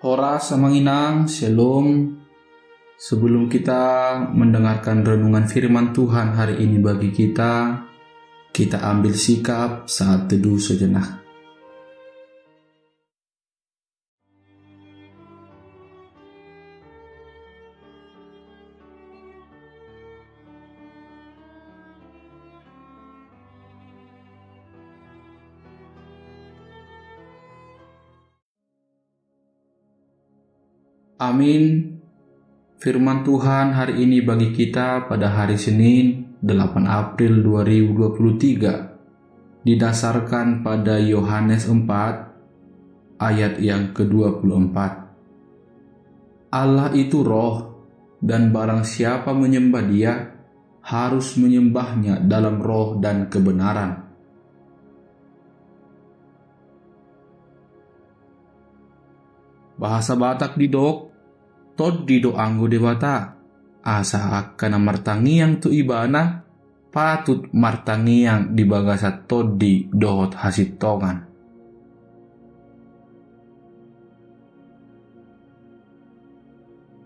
Hora Samanginang, Shalom. Sebelum kita mendengarkan renungan firman Tuhan hari ini bagi kita ambil sikap saat teduh sejenak. Amin. Firman Tuhan hari ini bagi kita pada hari Senin 8 April 2023 didasarkan pada Yohanes 4 ayat yang ke-24. Allah itu roh, dan barang siapa menyembah Dia harus menyembahnya dalam roh dan kebenaran. Bahasa Batak didok tod dido anggo dewata asa akan martangiang tu ibana patut martangiang di bagasa todi dohot hasitongan.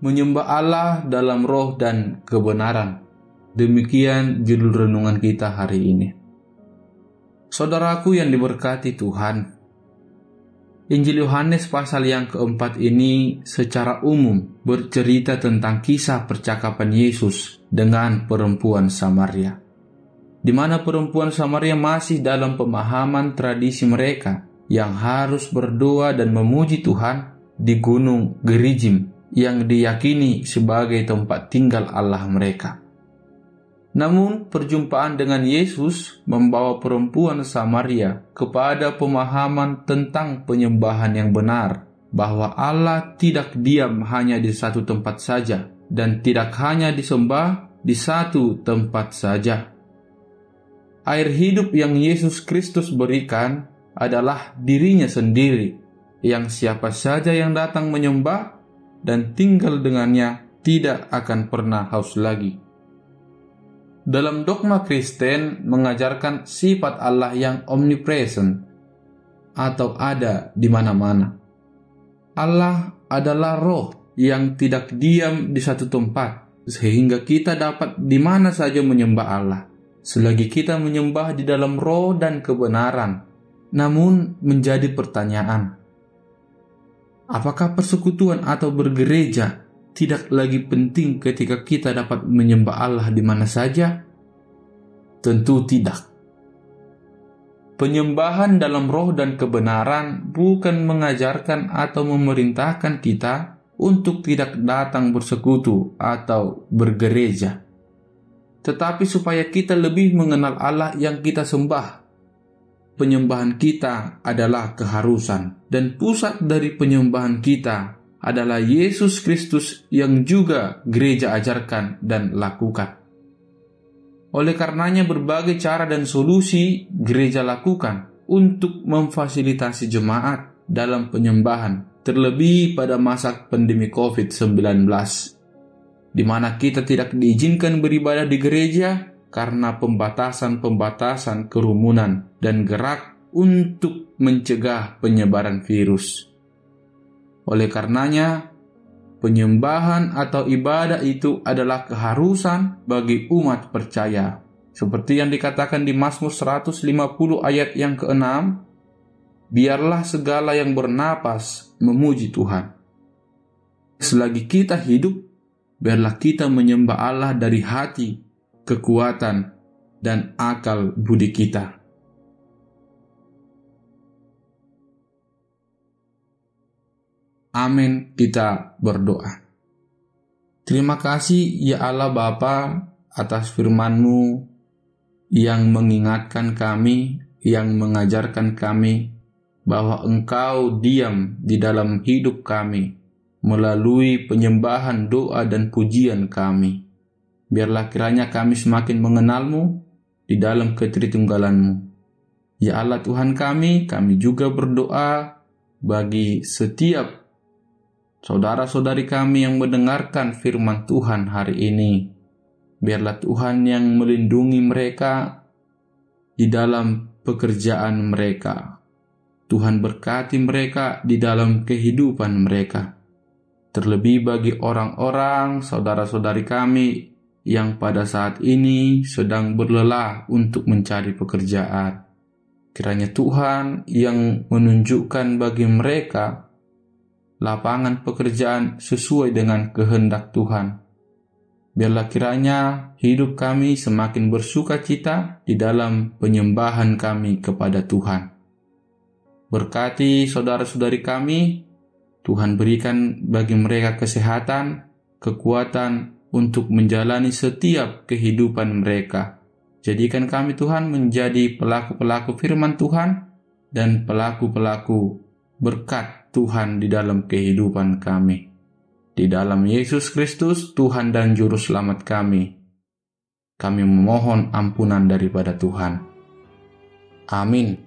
Menyembah Allah dalam roh dan kebenaran. Demikian judul renungan kita hari ini. Saudaraku yang diberkati Tuhan, Injil Yohanes pasal yang keempat ini secara umum bercerita tentang kisah percakapan Yesus dengan perempuan Samaria, di mana perempuan Samaria masih dalam pemahaman tradisi mereka yang harus berdoa dan memuji Tuhan di Gunung Gerizim yang diyakini sebagai tempat tinggal Allah mereka. Namun, perjumpaan dengan Yesus membawa perempuan Samaria kepada pemahaman tentang penyembahan yang benar, bahwa Allah tidak diam hanya di satu tempat saja dan tidak hanya disembah di satu tempat saja. Air hidup yang Yesus Kristus berikan adalah dirinya sendiri, yang siapa saja yang datang menyembah dan tinggal dengannya tidak akan pernah haus lagi. Dalam dogma Kristen mengajarkan sifat Allah yang omnipresent atau ada di mana-mana. Allah adalah roh yang tidak diam di satu tempat, sehingga kita dapat di mana saja menyembah Allah, selagi kita menyembah di dalam roh dan kebenaran. Namun menjadi pertanyaan, apakah persekutuan atau bergereja tidak lagi penting ketika kita dapat menyembah Allah di mana saja? Tentu tidak. Penyembahan dalam roh dan kebenaran bukan mengajarkan atau memerintahkan kita untuk tidak datang bersekutu atau bergereja, tetapi supaya kita lebih mengenal Allah yang kita sembah. Penyembahan kita adalah keharusan, dan pusat dari penyembahan kita adalah Yesus Kristus yang juga gereja ajarkan dan lakukan. Oleh karenanya berbagai cara dan solusi gereja lakukan untuk memfasilitasi jemaat dalam penyembahan, terlebih pada masa pandemi COVID-19, di mana kita tidak diizinkan beribadah di gereja karena pembatasan-pembatasan kerumunan dan gerak untuk mencegah penyebaran virus. Oleh karenanya, penyembahan atau ibadah itu adalah keharusan bagi umat percaya. Seperti yang dikatakan di Mazmur 150 ayat yang ke-6, biarlah segala yang bernapas memuji Tuhan. Selagi kita hidup, biarlah kita menyembah Allah dari hati, kekuatan, dan akal budi kita. Amin, kita berdoa. Terima kasih ya Allah Bapa atas firman-Mu yang mengingatkan kami, yang mengajarkan kami bahwa Engkau diam di dalam hidup kami melalui penyembahan, doa, dan pujian kami. Biarlah kiranya kami semakin mengenal-Mu di dalam ketritunggalan-Mu. Ya Allah Tuhan kami juga berdoa bagi setiap saudara-saudari kami yang mendengarkan firman Tuhan hari ini. Biarlah Tuhan yang melindungi mereka di dalam pekerjaan mereka, Tuhan berkati mereka di dalam kehidupan mereka. Terlebih bagi orang-orang saudara-saudari kami yang pada saat ini sedang berlelah untuk mencari pekerjaan. Kiranya Tuhan yang menunjukkan bagi mereka lapangan pekerjaan sesuai dengan kehendak Tuhan. Biarlah kiranya hidup kami semakin bersuka cita di dalam penyembahan kami kepada Tuhan. Berkati saudara-saudari kami, Tuhan berikan bagi mereka kesehatan, kekuatan untuk menjalani setiap kehidupan mereka. Jadikan kami Tuhan menjadi pelaku-pelaku firman Tuhan dan pelaku-pelaku berkat Tuhan di dalam kehidupan kami. Di dalam Yesus Kristus, Tuhan dan Juru Selamat kami memohon ampunan daripada Tuhan. Amin.